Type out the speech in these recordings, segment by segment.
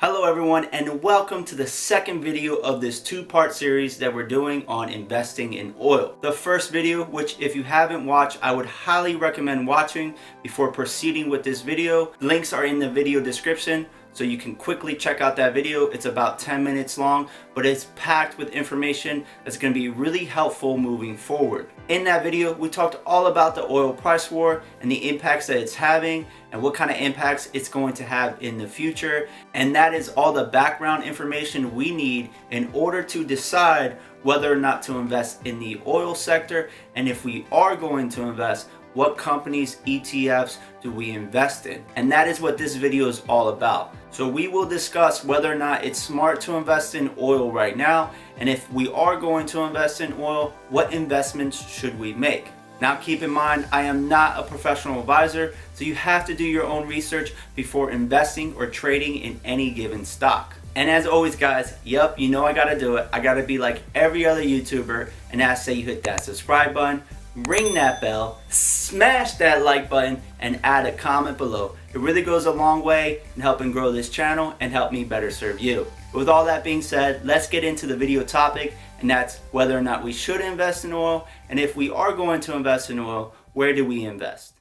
Hello everyone, and welcome to the second video of this two-part series that we're doing on investing in oil. The first video, which if you haven't watched, I would highly recommend watching before proceeding with this video. Links are in the video description, so you can quickly check out that video. It's about 10 minutes long, but it's packed with information that's going to be really helpful moving forward. In that video, we talked all about the oil price war and the impacts that it's having and what kind of impacts it's going to have in the future. And that is all the background information we need in order to decide whether or not to invest in the oil sector. And if we are going to invest, what companies, ETFs do we invest in? And that is what this video is all about. So we will discuss whether or not it's smart to invest in oil right now, and if we are going to invest in oil, what investments should we make? Now keep in mind, I am not a professional advisor, so you have to do your own research before investing or trading in any given stock. And as always guys, yep, you know I gotta do it. I gotta be like every other YouTuber and ask that you hit that subscribe button, ring that bell, smash that like button, and add a comment below. It really goes a long way in helping grow this channel and help me better serve you. With all that being said, let's get into the video topic, and that's whether or not we should invest in oil, and if we are going to invest in oil, where do we invest?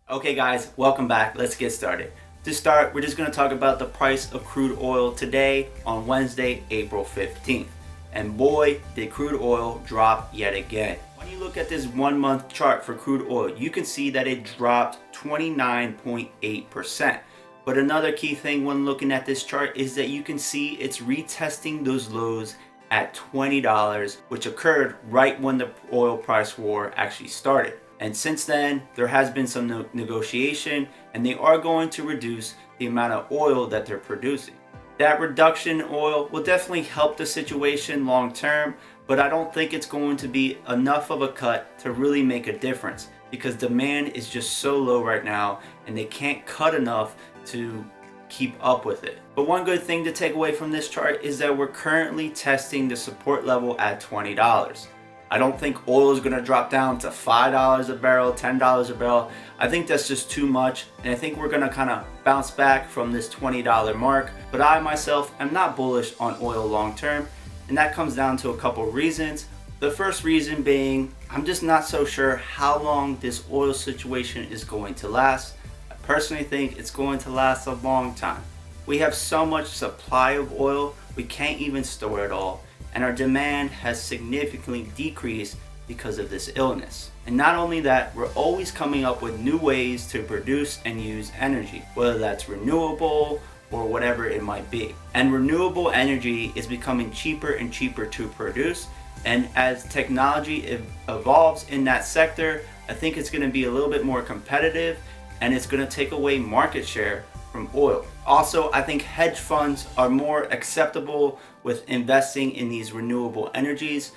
Okay guys, welcome back. Let's get started. To start, we're just going to talk about the price of crude oil today on Wednesday, April 15th. And boy, did crude oil drop yet again. When you look at this 1 month chart for crude oil, you can see that it dropped 29.8%. But another key thing when looking at this chart is that you can see it's retesting those lows at $20, which occurred right when the oil price war actually started. And since then, there has been some negotiation, and they are going to reduce the amount of oil that they're producing. That reduction in oil will definitely help the situation long term, but I don't think it's going to be enough of a cut to really make a difference because demand is just so low right now and they can't cut enough to keep up with it. But one good thing to take away from this chart is that we're currently testing the support level at $20. I don't think oil is going to drop down to $5 a barrel, $10 a barrel. I think that's just too much, and I think we're going to kind of bounce back from this $20 mark. But I myself am not bullish on oil long term, and that comes down to a couple reasons. The first reason being, I'm just not so sure how long this oil situation is going to last. I personally think it's going to last a long time. We have so much supply of oil, we can't even store it all. And our demand has significantly decreased because of this illness. And not only that, we're always coming up with new ways to produce and use energy, whether that's renewable or whatever it might be. And renewable energy is becoming cheaper and cheaper to produce. And as technology evolves in that sector, I think it's going to be a little bit more competitive, and it's going to take away market share from oil. Also, I think hedge funds are more acceptable with investing in these renewable energies,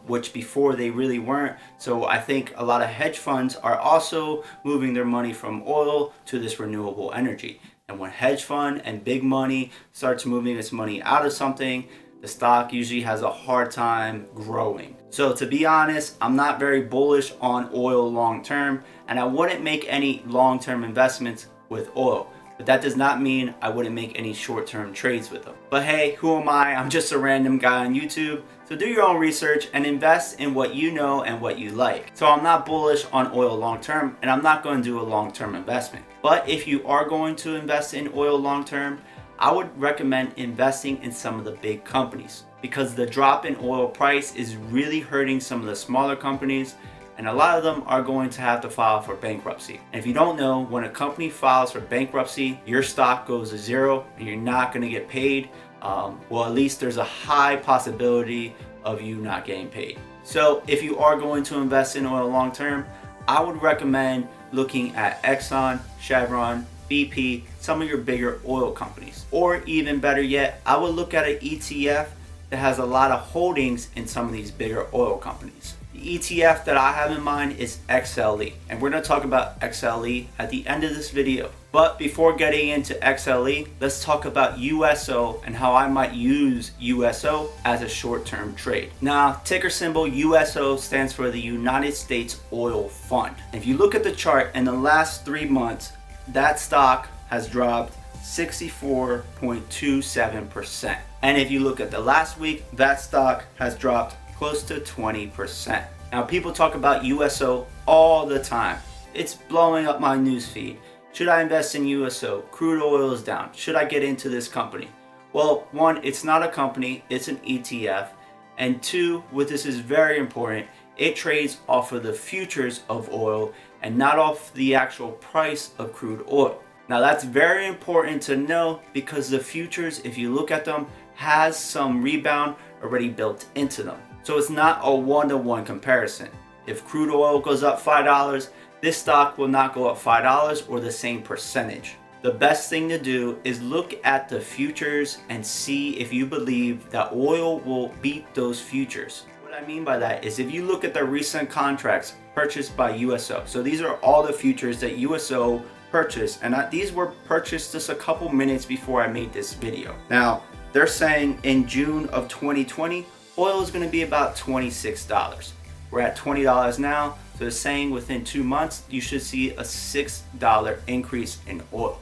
which before they really weren't. So I think a lot of hedge funds are also moving their money from oil to this renewable energy. And when hedge fund and big money starts moving its money out of something, the stock usually has a hard time growing. So to be honest, I'm not very bullish on oil long term, and I wouldn't make any long-term investments with oil. But that does not mean I wouldn't make any short-term trades with them. But hey, who am I? I'm just a random guy on YouTube. So do your own research and invest in what you know and what you like. So I'm not bullish on oil long-term, and I'm not going to do a long-term investment. But if you are going to invest in oil long-term, I would recommend investing in some of the big companies, because the drop in oil price is really hurting some of the smaller companies, and a lot of them are going to have to file for bankruptcy. And if you don't know, when a company files for bankruptcy, your stock goes to zero and you're not going to get paid. Well, at least there's a high possibility of you not getting paid. So if you are going to invest in oil long term, I would recommend looking at Exxon, Chevron, BP, some of your bigger oil companies. Or even better yet, I would look at an ETF that has a lot of holdings in some of these bigger oil companies. The ETF that I have in mind is XLE, and we're going to talk about XLE at the end of this video. But before getting into XLE, let's talk about USO and how I might use USO as a short-term trade. Now, ticker symbol USO stands for the United States Oil Fund. If you look at the chart in the last 3 months, that stock has dropped 64.27%. And if you look at the last week, that stock has dropped close to 20%. Now, people talk about USO all the time. It's blowing up my newsfeed. Should I invest in USO? Crude oil is down. Should I get into this company? Well, one, it's not a company, it's an ETF. And two, what this is very important, it trades off of the futures of oil and not off the actual price of crude oil. Now, that's very important to know because the futures, if you look at them, has some rebound already built into them. So it's not a one-to-one comparison. If crude oil goes up $5, this stock will not go up $5 or the same percentage. The best thing to do is look at the futures and see if you believe that oil will beat those futures. What I mean by that is if you look at the recent contracts purchased by USO. So these are all the futures that USO purchased, and these were purchased just a couple minutes before I made this video. Now, they're saying in June of 2020, oil is going to be about $26. We're at $20 now, so they're saying within 2 months, you should see a $6 increase in oil.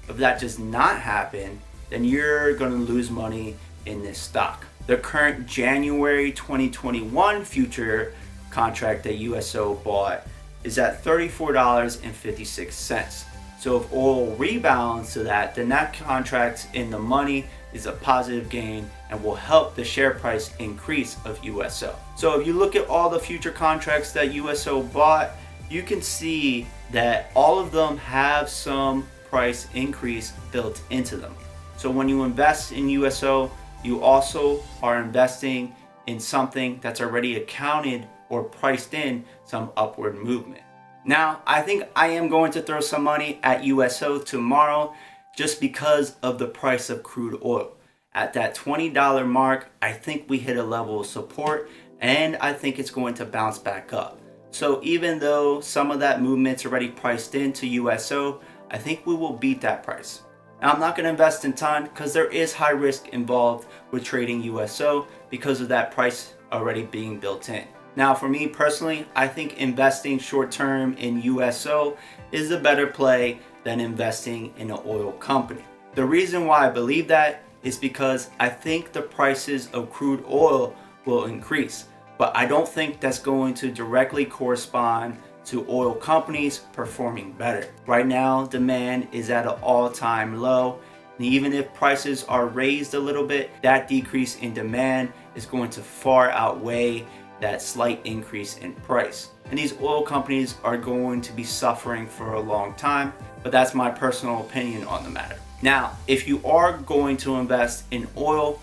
If that does not happen, then you're going to lose money in this stock. The current January 2021 future contract that USO bought is at $34.56. So if oil rebounds to that, then that contract in the money is a positive gain and will help the share price increase of USO. So if you look at all the future contracts that USO bought, you can see that all of them have some price increase built into them. So when you invest in USO, you also are investing in something that's already accounted or priced in some upward movement. Now, I think I am going to throw some money at USO tomorrow just because of the price of crude oil. At that $20 mark, I think we hit a level of support and I think it's going to bounce back up. So even though some of that movement's already priced into USO, I think we will beat that price. Now, I'm not going to invest in ton because there is high risk involved with trading USO because of that price already being built in. Now, for me personally, I think investing short term in USO is a better play than investing in an oil company. The reason why I believe that is because I think the prices of crude oil will increase, but I don't think that's going to directly correspond to oil companies performing better. Right now, demand is at an all-time low, and even if prices are raised a little bit, that decrease in demand is going to far outweigh that slight increase in price. And these oil companies are going to be suffering for a long time, but that's my personal opinion on the matter. Now, if you are going to invest in oil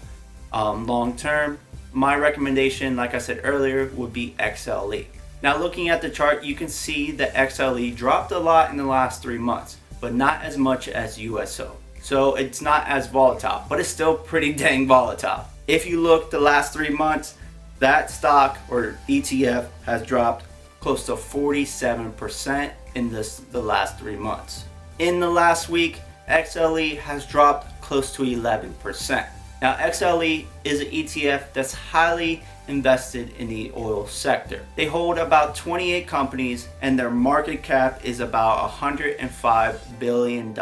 long term, my recommendation, like I said earlier, would be XLE. Now, looking at the chart, you can see that XLE dropped a lot in the last 3 months, but not as much as USO. So it's not as volatile, but it's still pretty dang volatile. If you look the last 3 months, that stock or ETF has dropped close to 47% in the last 3 months. In the last week, XLE has dropped close to 11%. Now, XLE is an ETF that's highly invested in the oil sector. They hold about 28 companies and their market cap is about $105 billion.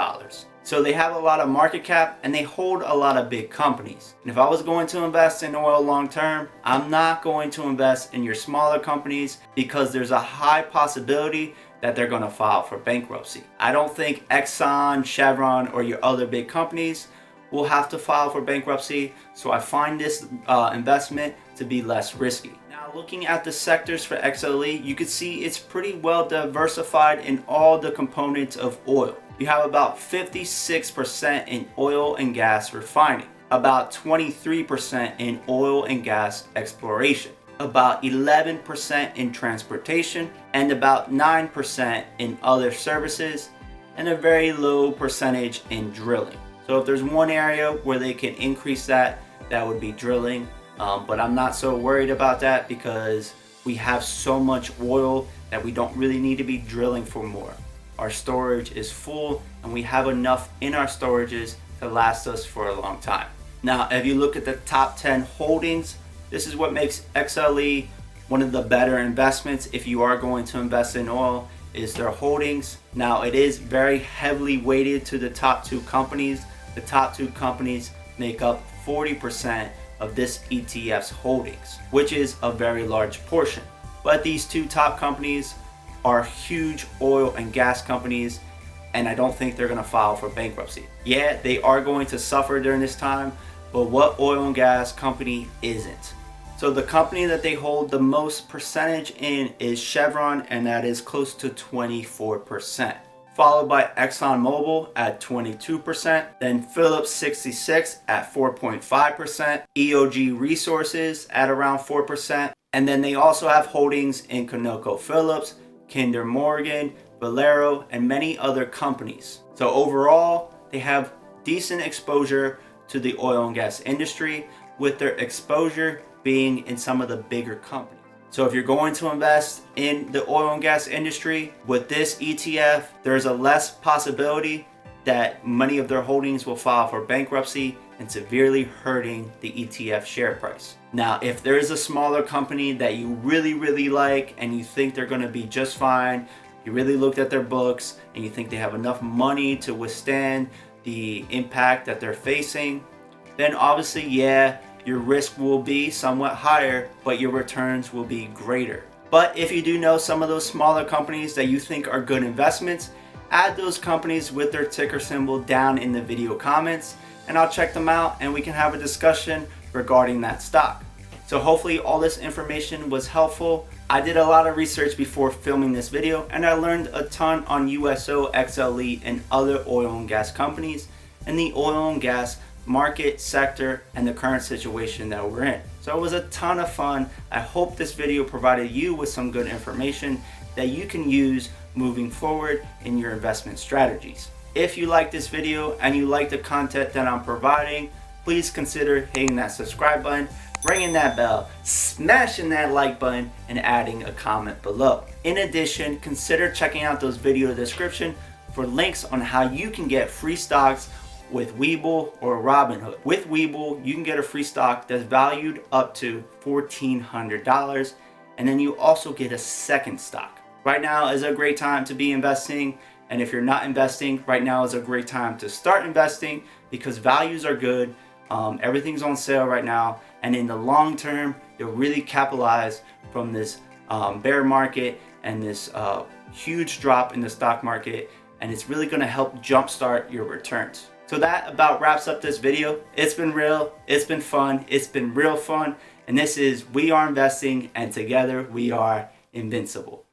So they have a lot of market cap and they hold a lot of big companies. And if I was going to invest in oil long term, I'm not going to invest in your smaller companies because there's a high possibility that they're going to file for bankruptcy. I don't think Exxon, Chevron, or your other big companies will have to file for bankruptcy, so I find this investment to be less risky. Now, looking at the sectors for XLE, you can see it's pretty well diversified in all the components of oil. You have about 56% in oil and gas refining, about 23% in oil and gas exploration, about 11% in transportation, and about 9% in other services, and a very low percentage in drilling. So if there's one area where they can increase that, that would be drilling. But I'm not so worried about that because We have so much oil that we don't really need to be drilling for more. Our storage is full and we have enough in our storages to last us for a long time. Now, if you look at the top 10 holdings, this is what makes XLE one of the better investments if you are going to invest in oil, is their holdings. Now, it is very heavily weighted to the top 2 companies. The top 2 companies make up 40% of this ETF's holdings, which is a very large portion. But these 2 top companies are huge oil and gas companies, and I don't think they're going to file for bankruptcy. Yeah, they are going to suffer during this time, but what oil and gas company isn't? So the company that they hold the most percentage in is Chevron, and that is close to 24%. Followed by ExxonMobil at 22%, then Phillips 66 at 4.5%, EOG Resources at around 4%, and then they also have holdings in ConocoPhillips, Kinder Morgan, Valero, and many other companies. So overall, they have decent exposure to the oil and gas industry, with their exposure being in some of the bigger companies. So if you're going to invest in the oil and gas industry with this ETF, there's a less possibility that many of their holdings will file for bankruptcy and severely hurting the ETF share price. Now, if there is a smaller company that you really like and you think they're going to be just fine, you really looked at their books and you think they have enough money to withstand the impact that they're facing, then obviously, yeah, your risk will be somewhat higher, but your returns will be greater. But if you do know some of those smaller companies that you think are good investments, add those companies with their ticker symbol down in the video comments, and I'll check them out and we can have a discussion regarding that stock. So hopefully all this information was helpful. I did a lot of research before filming this video, and I learned a ton on USO, XLE, and other oil and gas companies, and the oil and gas market sector and the current situation that we're in. So it was a ton of fun. I hope this video provided you with some good information that you can use moving forward in your investment strategies. If you like this video and you like the content that I'm providing, please consider hitting that subscribe button, ringing that bell, smashing that like button, and adding a comment below. In addition, consider checking out those video description for links on how you can get free stocks with Webull or Robinhood. With Webull, you can get a free stock that's valued up to $1,400, and then you also get a second stock. Right now is a great time to be investing, and if you're not investing, right now is a great time to start investing because values are good. Everything's on sale right now, and in the long term, you'll really capitalize from this bear market and this huge drop in the stock market, and it's really going to help jumpstart your returns. So that about wraps up this video. It's been real, it's been fun, it's been real fun, and this is We Are Investing, and together we are invincible.